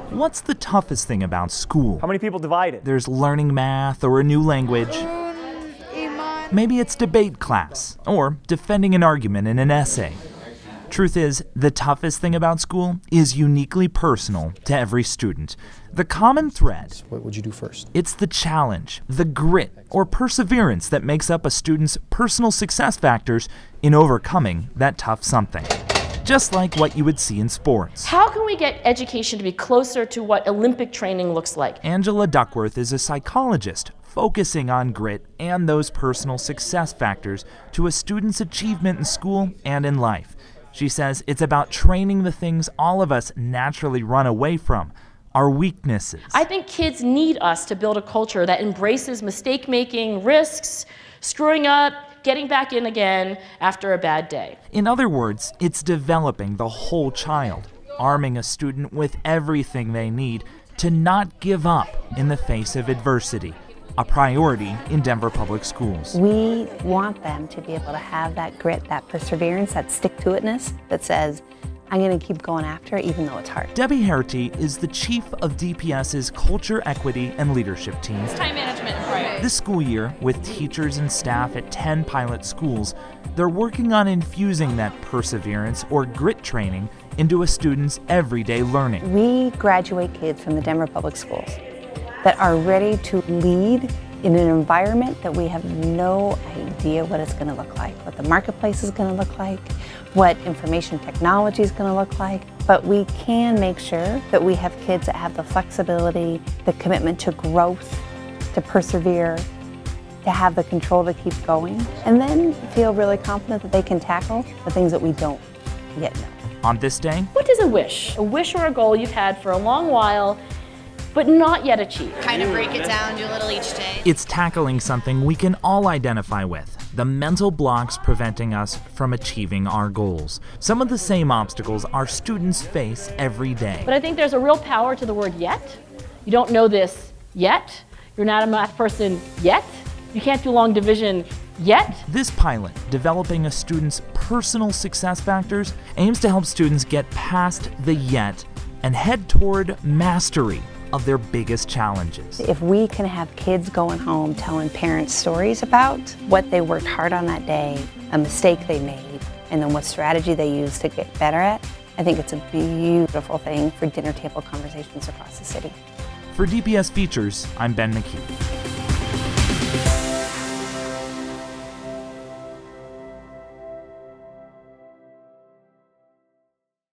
What's the toughest thing about school? How many people divided? There's learning math or a new language. Maybe it's debate class or defending an argument in an essay. Truth is, the toughest thing about school is uniquely personal to every student. The common thread, what would you do first? It's the challenge, the grit, or perseverance that makes up a student's personal success factors in overcoming that tough something. Just like what you would see in sports. How can we get education to be closer to what Olympic training looks like? Angela Duckworth is a psychologist focusing on grit and those personal success factors to a student's achievement in school and in life. She says it's about training the things all of us naturally run away from, our weaknesses. I think kids need us to build a culture that embraces mistake-making, risks, screwing up, getting back in again after a bad day. In other words, it's developing the whole child, arming a student with everything they need to not give up in the face of adversity. A priority in Denver Public Schools. We want them to be able to have that grit, that perseverance, that stick-to-itness that says, I'm going to keep going after it even though it's hard. Debbie Hearty is the chief of DPS's Culture, Equity, and Leadership team. Time management and priority. This school year, with teachers and staff at 10 pilot schools, they're working on infusing that perseverance or grit training into a student's everyday learning. We graduate kids from the Denver Public Schools that are ready to lead in an environment that we have no idea what it's going to look like, what the marketplace is going to look like, what information technology is going to look like. But we can make sure that we have kids that have the flexibility, the commitment to growth, to persevere, to have the control to keep going, and then feel really confident that they can tackle the things that we don't yet know. On this day, What is a wish? A wish or a goal you've had for a long while, but not yet achieved. Kind of break it down, do a little each day. it's tackling something we can all identify with, the mental blocks preventing us from achieving our goals. Some of the same obstacles our students face every day. But I think there's a real power to the word yet. You don't know this yet. You're not a math person yet. You can't do long division yet. This pilot, developing a student's personal success factors, aims to help students get past the yet and head toward mastery of their biggest challenges. If we can have kids going home telling parents stories about what they worked hard on that day, a mistake they made, and then what strategy they used to get better at, I think it's a beautiful thing for dinner table conversations across the city. For DPS Features, I'm Ben McKee.